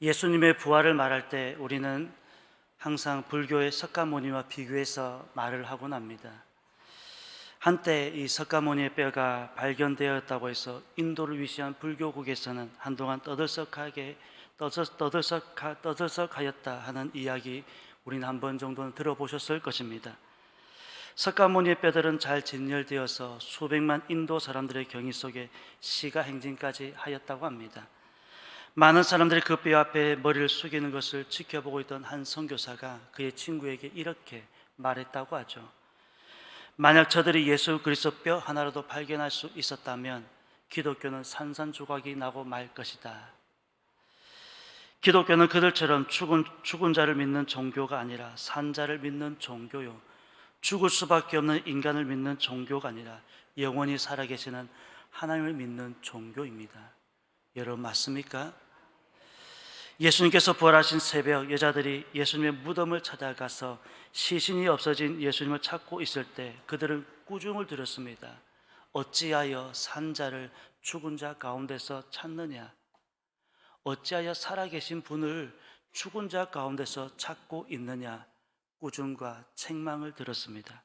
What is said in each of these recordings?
예수님의 부활을 말할 때 우리는 항상 불교의 석가모니와 비교해서 말을 하곤 합니다. 한때 이 석가모니의 뼈가 발견되었다고 해서 인도를 위시한 불교국에서는 한동안 떠들썩하였다 하는 이야기, 우리는 한 번 정도는 들어보셨을 것입니다. 석가모니의 뼈들은 잘 진열되어서 수백만 인도 사람들의 경의 속에 시가 행진까지 하였다고 합니다. 많은 사람들이 그 뼈 앞에 머리를 숙이는 것을 지켜보고 있던 한 선교사가 그의 친구에게 이렇게 말했다고 하죠. 만약 저들이 예수 그리스도 뼈 하나라도 발견할 수 있었다면 기독교는 산산조각이 나고 말 것이다. 기독교는 그들처럼 죽은 자를 믿는 종교가 아니라 산 자를 믿는 종교요, 죽을 수밖에 없는 인간을 믿는 종교가 아니라 영원히 살아계시는 하나님을 믿는 종교입니다. 여러분 맞습니까? 예수님께서 부활하신 새벽, 여자들이 예수님의 무덤을 찾아가서 시신이 없어진 예수님을 찾고 있을 때 그들은 꾸중을 들었습니다. 어찌하여 산자를 죽은 자 가운데서 찾느냐? 어찌하여 살아계신 분을 죽은 자 가운데서 찾고 있느냐? 꾸중과 책망을 들었습니다.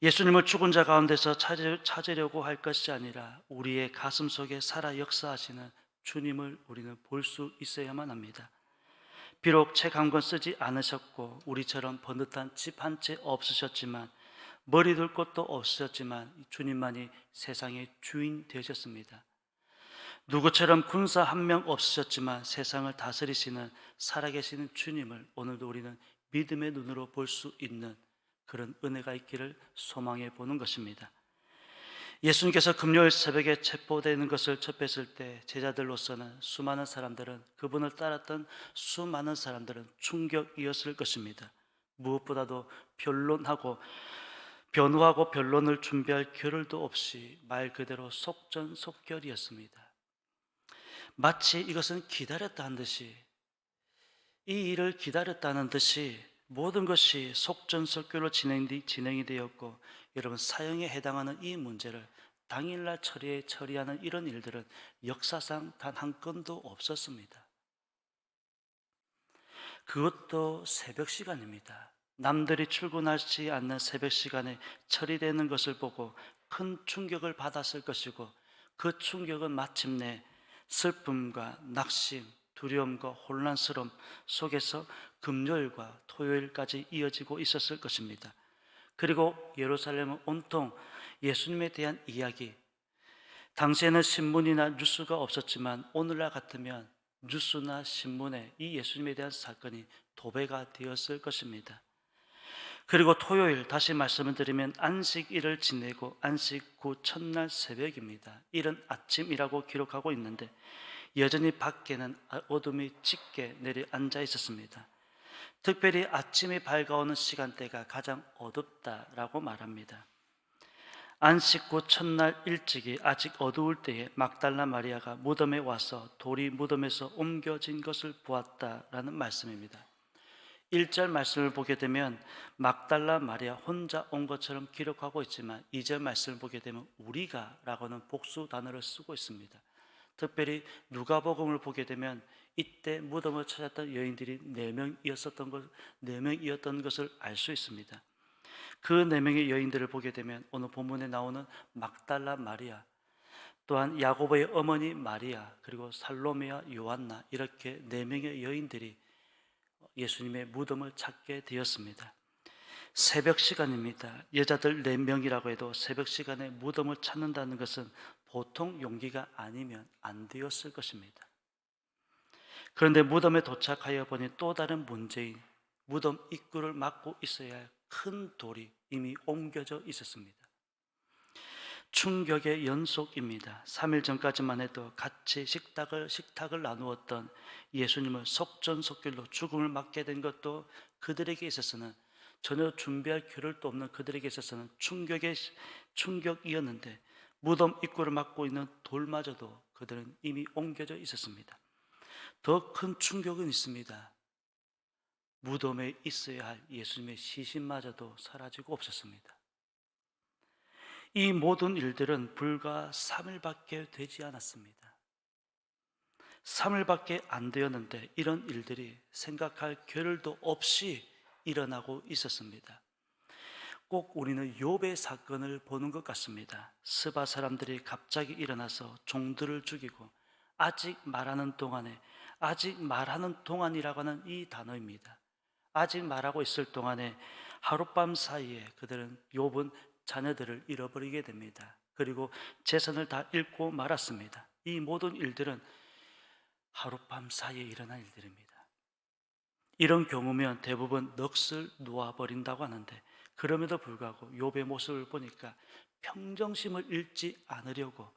예수님을 죽은 자 가운데서 찾으려고 할 것이 아니라 우리의 가슴 속에 살아 역사하시는 주님을 우리는 볼 수 있어야만 합니다. 비록 책 한 권 쓰지 않으셨고 우리처럼 번듯한 집 한 채 없으셨지만, 머리 둘 곳도 없으셨지만 주님만이 세상의 주인 되셨습니다. 누구처럼 군사 한 명 없으셨지만 세상을 다스리시는 살아계시는 주님을 오늘도 우리는 믿음의 눈으로 볼 수 있는 그런 은혜가 있기를 소망해 보는 것입니다. 예수님께서 금요일 새벽에 체포되는 것을 접했을 때 제자들로서는 수많은 사람들은, 그분을 따랐던 수많은 사람들은 충격이었을 것입니다. 무엇보다도 변호하고 변론을 준비할 겨를도 없이 말 그대로 속전속결이었습니다. 마치 이것은 기다렸다는 듯이, 이 일을 기다렸다는 듯이 모든 것이 속전속결로 진행이 되었고, 여러분, 사형에 해당하는 이 문제를 당일날 처리하는 이런 일들은 역사상 단 한 건도 없었습니다. 그것도 새벽 시간입니다. 남들이 출근하지 않는 새벽 시간에 처리되는 것을 보고 큰 충격을 받았을 것이고, 그 충격은 마침내 슬픔과 낙심, 두려움과 혼란스러움 속에서 금요일과 토요일까지 이어지고 있었을 것입니다. 그리고 예루살렘은 온통 예수님에 대한 이야기, 당시에는 신문이나 뉴스가 없었지만 오늘날 같으면 뉴스나 신문에 이 예수님에 대한 사건이 도배가 되었을 것입니다. 그리고 토요일, 다시 말씀을 드리면 안식일을 지내고 안식 후 첫날 새벽입니다. 이른 아침이라고 기록하고 있는데 여전히 밖에는 어둠이 짙게 내려 앉아 있었습니다. 특별히 아침이 밝아오는 시간대가 가장 어둡다라고 말합니다. 안식 후 첫날 일찍이 아직 어두울 때에 막달라 마리아가 무덤에 와서 돌이 무덤에서 옮겨진 것을 보았다라는 말씀입니다. 1절 말씀을 보게 되면 막달라 마리아 혼자 온 것처럼 기록하고 있지만 2절 말씀을 보게 되면 우리가 라고는 복수 단어를 쓰고 있습니다. 특별히 누가복음을 보게 되면 이때 무덤을 찾았던 여인들이 4명이었던 것을 알 수 있습니다. 그 4명의 여인들을 보게 되면 오늘 본문에 나오는 막달라 마리아, 또한 야고보의 어머니 마리아, 그리고 살로메와 요한나, 이렇게 4명의 여인들이 예수님의 무덤을 찾게 되었습니다. 새벽 시간입니다. 여자들 4명이라고 해도 새벽 시간에 무덤을 찾는다는 것은 보통 용기가 아니면 안 되었을 것입니다. 그런데 무덤에 도착하여 보니 또 다른 문제인 무덤 입구를 막고 있어야 할 큰 돌이 이미 옮겨져 있었습니다. 충격의 연속입니다. 3일 전까지만 해도 같이 식탁을 나누었던 예수님을 속전속결로 죽음을 맞게 된 것도 그들에게 있어서는, 전혀 준비할 겨를도 없는 그들에게 있어서는 충격이었는데, 무덤 입구를 막고 있는 돌마저도 그들은 이미 옮겨져 있었습니다. 더 큰 충격은 있습니다. 무덤에 있어야 할 예수님의 시신마저도 사라지고 없었습니다. 이 모든 일들은 불과 3일밖에 되지 않았습니다. 3일밖에 안 되었는데 이런 일들이 생각할 겨를도 없이 일어나고 있었습니다. 꼭 우리는 욥의 사건을 보는 것 같습니다. 스바 사람들이 갑자기 일어나서 종들을 죽이고, 아직 말하는 동안에, 아직 말하는 동안이라고 하는 이 단어입니다. 아직 말하고 있을 동안에 하룻밤 사이에 그들은 욥은 자녀들을 잃어버리게 됩니다. 그리고 재산을 다 잃고 말았습니다. 이 모든 일들은 하룻밤 사이에 일어난 일들입니다. 이런 경우면 대부분 넋을 놓아버린다고 하는데, 그럼에도 불구하고 욥의 모습을 보니까 평정심을 잃지 않으려고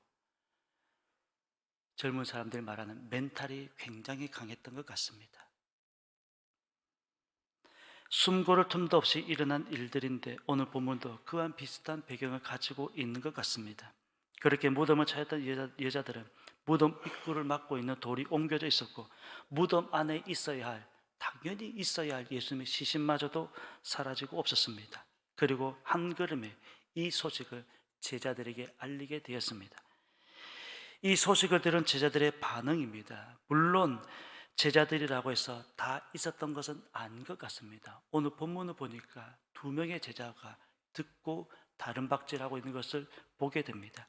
젊은 사람들이 말하는 멘탈이 굉장히 강했던 것 같습니다. 숨고를 틈도 없이 일어난 일들인데 오늘 본문도 그와 비슷한 배경을 가지고 있는 것 같습니다. 그렇게 무덤을 찾았던 여자들은 무덤 입구를 막고 있는 돌이 옮겨져 있었고, 무덤 안에 있어야 할, 당연히 있어야 할 예수님의 시신마저도 사라지고 없었습니다. 그리고 한 걸음에 이 소식을 제자들에게 알리게 되었습니다. 이 소식을 들은 제자들의 반응입니다. 물론 제자들이라고 해서 다 있었던 것은 아닌 것 같습니다. 오늘 본문을 보니까 2명의 제자가 듣고 다른 박질하고 있는 것을 보게 됩니다.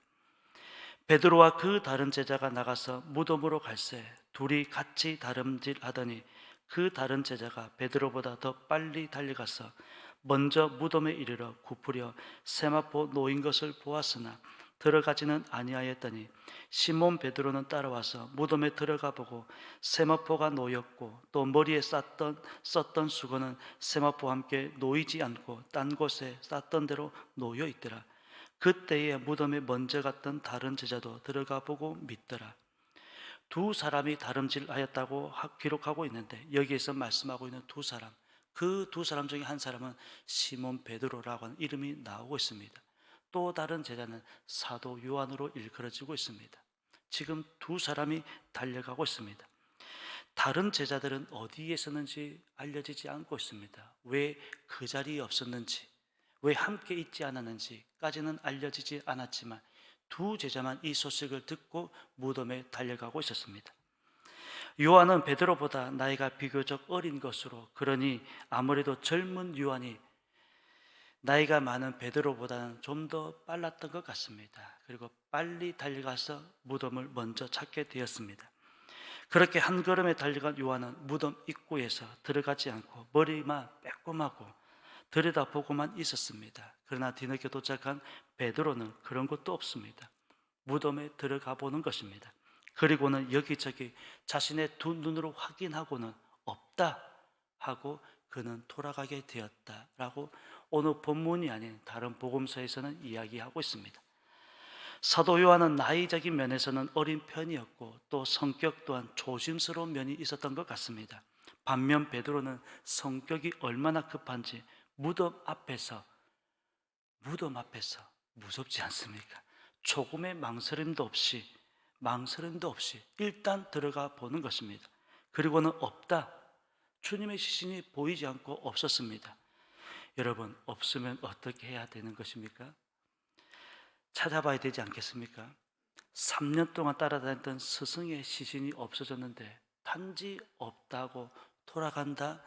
베드로와 그 다른 제자가 나가서 무덤으로 갈새 둘이 같이 다름질하더니 그 다른 제자가 베드로보다 더 빨리 달려가서 먼저 무덤에 이르러 굽으려 세마포 놓인 것을 보았으나 들어가지는 아니하였더니 시몬 베드로는 따라와서 무덤에 들어가 보고 세마포가 놓였고 또 머리에 썼던 수건은 세마포와 함께 놓이지 않고 딴 곳에 쌌던 대로 놓여 있더라. 그때에 무덤에 먼저 갔던 다른 제자도 들어가 보고 믿더라. 2사람이 다름질하였다고 기록하고 있는데, 여기에서 말씀하고 있는 2사람, 그 2사람 중에 한 사람은 시몬 베드로라고 하는 이름이 나오고 있습니다. 또 다른 제자는 사도 요한으로 일컬어지고 있습니다. 지금 2사람이 달려가고 있습니다. 다른 제자들은 어디에 있었는지 알려지지 않고 있습니다. 왜 그 자리에 없었는지, 왜 함께 있지 않았는지까지는 알려지지 않았지만 2 제자만 이 소식을 듣고 무덤에 달려가고 있었습니다. 요한은 베드로보다 나이가 비교적 어린 것으로, 그러니 아무래도 젊은 요한이 나이가 많은 베드로보다는 좀 더 빨랐던 것 같습니다. 그리고 빨리 달려가서 무덤을 먼저 찾게 되었습니다. 그렇게 한 걸음에 달려간 요한은 무덤 입구에서 들어가지 않고 머리만 빼꼼하고 들여다보고만 있었습니다. 그러나 뒤늦게 도착한 베드로는 그런 것도 없습니다. 무덤에 들어가 보는 것입니다. 그리고는 여기저기 자신의 2 눈으로 확인하고는 없다 하고 그는 돌아가게 되었다라고 오늘 본문이 아닌 다른 복음서에서는 이야기하고 있습니다. 사도 요한은 나이적인 면에서는 어린 편이었고 또 성격 또한 조심스러운 면이 있었던 것 같습니다. 반면 베드로는 성격이 얼마나 급한지 무덤 앞에서 무섭지 않습니까? 조금의 망설임도 없이 일단 들어가 보는 것입니다. 그리고는 없다. 주님의 시신이 보이지 않고 없었습니다. 여러분, 없으면 어떻게 해야 되는 것입니까? 찾아봐야 되지 않겠습니까? 3년 동안 따라다녔던 스승의 시신이 없어졌는데 단지 없다고 돌아간다?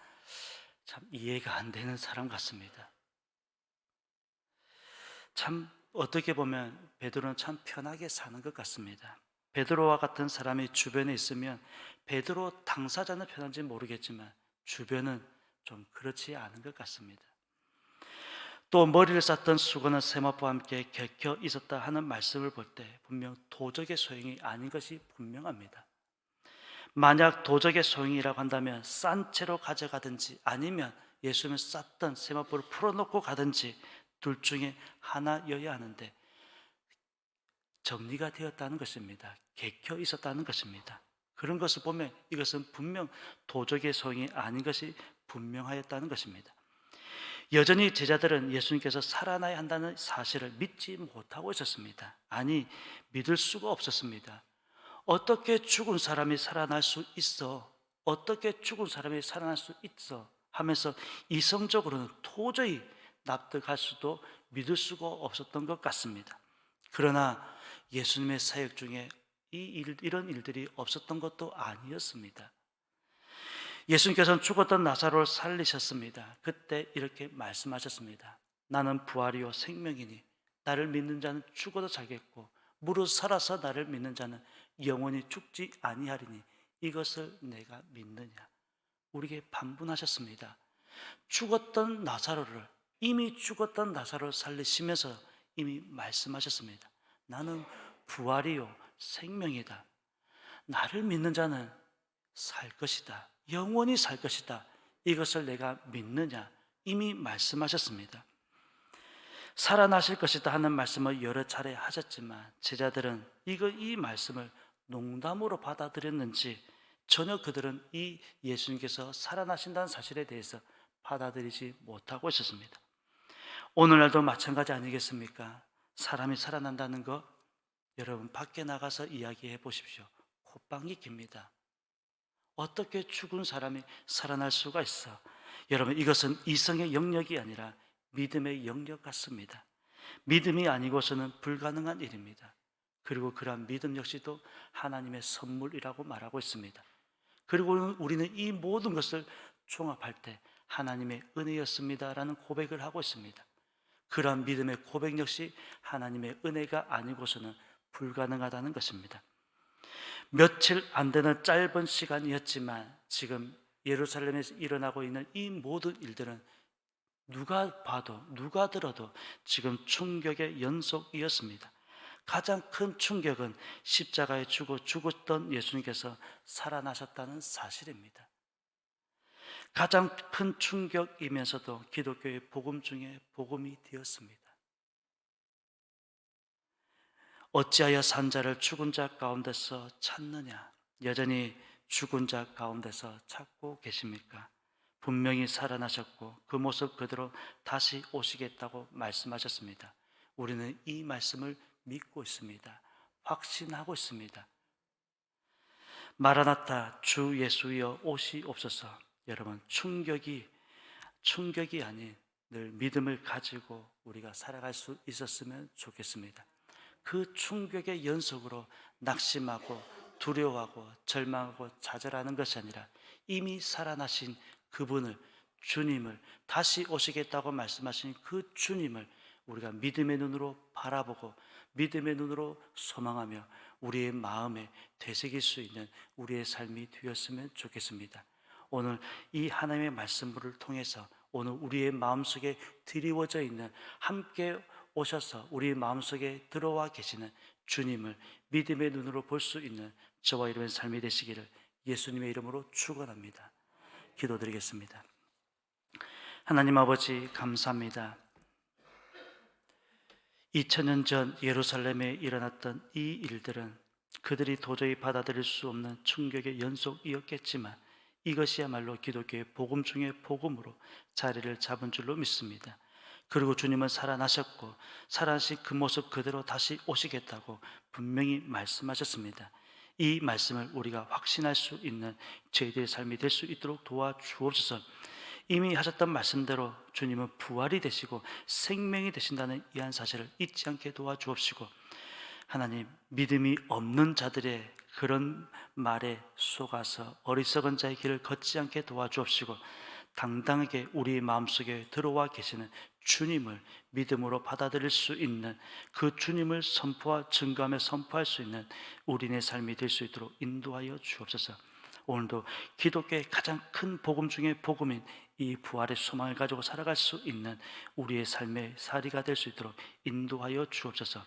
참 이해가 안 되는 사람 같습니다. 참 어떻게 보면 베드로는 참 편하게 사는 것 같습니다. 베드로와 같은 사람이 주변에 있으면 베드로 당사자는 편한지 모르겠지만 주변은 좀 그렇지 않은 것 같습니다. 또 머리를 쌌던 수건은 세마포와 함께 겹쳐 있었다 하는 말씀을 볼 때 분명 도적의 소용이 아닌 것이 분명합니다. 만약 도적의 소용이라고 한다면 싼 채로 가져가든지 아니면 예수님을 쌌던 세마포를 풀어놓고 가든지 둘 중에 하나여야 하는데 정리가 되었다는 것입니다. 겹쳐 있었다는 것입니다. 그런 것을 보면 이것은 분명 도적의 소용이 아닌 것이 분명하였다는 것입니다. 여전히 제자들은 예수님께서 살아나야 한다는 사실을 믿지 못하고 있었습니다. 아니, 믿을 수가 없었습니다. 어떻게 죽은 사람이 살아날 수 있어? 어떻게 죽은 사람이 살아날 수 있어? 하면서 이성적으로는 도저히 납득할 수도 믿을 수가 없었던 것 같습니다. 그러나 예수님의 사역 중에 이런 일들이 없었던 것도 아니었습니다. 예수님께서는 죽었던 나사로를 살리셨습니다. 그때 이렇게 말씀하셨습니다. 나는 부활이요 생명이니 나를 믿는 자는 죽어도 살겠고 무릇 살아서 나를 믿는 자는 영원히 죽지 아니하리니 이것을 내가 믿느냐. 우리에게 반분하셨습니다. 죽었던 나사로를, 이미 죽었던 나사로를 살리시면서 이미 말씀하셨습니다. 나는 부활이요 생명이다. 나를 믿는 자는 살 것이다. 영원히 살 것이다. 이것을 내가 믿느냐. 이미 말씀하셨습니다. 살아나실 것이다 하는 말씀을 여러 차례 하셨지만 제자들은 이 말씀을 농담으로 받아들였는지 전혀 그들은 이 예수님께서 살아나신다는 사실에 대해서 받아들이지 못하고 있었습니다. 오늘날도 마찬가지 아니겠습니까? 사람이 살아난다는 것, 여러분 밖에 나가서 이야기해 보십시오. 콧방이 깁니다. 어떻게 죽은 사람이 살아날 수가 있어? 여러분, 이것은 이성의 영역이 아니라 믿음의 영역 같습니다. 믿음이 아니고서는 불가능한 일입니다. 그리고 그러한 믿음 역시도 하나님의 선물이라고 말하고 있습니다. 그리고 우리는 이 모든 것을 종합할 때 하나님의 은혜였습니다라는 고백을 하고 있습니다. 그러한 믿음의 고백 역시 하나님의 은혜가 아니고서는 불가능하다는 것입니다. 며칠 안 되는 짧은 시간이었지만 지금 예루살렘에서 일어나고 있는 이 모든 일들은 누가 봐도 누가 들어도 지금 충격의 연속이었습니다. 가장 큰 충격은 십자가에 죽었던 예수님께서 살아나셨다는 사실입니다. 가장 큰 충격이면서도 기독교의 복음 중에 복음이 되었습니다. 어찌하여 산 자를 죽은 자 가운데서 찾느냐? 여전히 죽은 자 가운데서 찾고 계십니까? 분명히 살아나셨고 그 모습 그대로 다시 오시겠다고 말씀하셨습니다. 우리는 이 말씀을 믿고 있습니다. 확신하고 있습니다. 마라나타 주 예수여 오시옵소서. 여러분, 충격이 아닌 늘 믿음을 가지고 우리가 살아갈 수 있었으면 좋겠습니다. 그 충격의 연속으로 낙심하고 두려워하고 절망하고 좌절하는 것이 아니라 이미 살아나신 그분을, 주님을, 다시 오시겠다고 말씀하신 그 주님을 우리가 믿음의 눈으로 바라보고 믿음의 눈으로 소망하며 우리의 마음에 되새길 수 있는 우리의 삶이 되었으면 좋겠습니다. 오늘 이 하나님의 말씀을 통해서 오늘 우리의 마음속에 드리워져 있는, 함께 오셔서 우리 마음속에 들어와 계시는 주님을 믿음의 눈으로 볼 수 있는 저와 여러분의 삶이 되시기를 예수님의 이름으로 축원합니다. 기도드리겠습니다. 하나님 아버지, 감사합니다. 2000년 전 예루살렘에 일어났던 이 일들은 그들이 도저히 받아들일 수 없는 충격의 연속이었겠지만 이것이야말로 기독교의 복음 중의 복음으로 자리를 잡은 줄로 믿습니다. 그리고 주님은 살아나셨고 살아나신 그 모습 그대로 다시 오시겠다고 분명히 말씀하셨습니다. 이 말씀을 우리가 확신할 수 있는 저희들의 삶이 될 수 있도록 도와주옵소서. 이미 하셨던 말씀대로 주님은 부활이 되시고 생명이 되신다는 이 한 사실을 잊지 않게 도와주옵시고, 하나님, 믿음이 없는 자들의 그런 말에 속아서 어리석은 자의 길을 걷지 않게 도와주옵시고, 당당하게 우리 마음속에 들어와 계시는 주님을 믿음으로 받아들일 수 있는, 그 주님을 증거하며 선포할 수 있는 우리의 삶이 될 수 있도록 인도하여 주옵소서. 오늘도 기독교의 가장 큰 복음 중에 복음인 이 부활의 소망을 가지고 살아갈 수 있는 우리의 삶의 사리가 될 수 있도록 인도하여 주옵소서.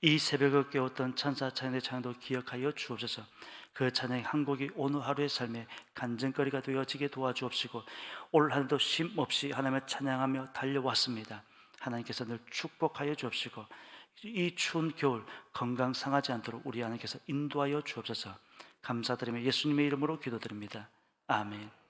이 새벽을 깨웠던 천사 찬양의 찬양도 기억하여 주옵소서. 그 찬양의 한 곡이 오늘 하루의 삶의 간증거리가 되어지게 도와주옵시고, 올 한해도 쉼 없이 하나님을 찬양하며 달려왔습니다. 하나님께서 늘 축복하여 주옵시고 이 추운 겨울 건강 상하지 않도록 우리 하나님께서 인도하여 주옵소서. 감사드리며 예수님의 이름으로 기도드립니다. 아멘.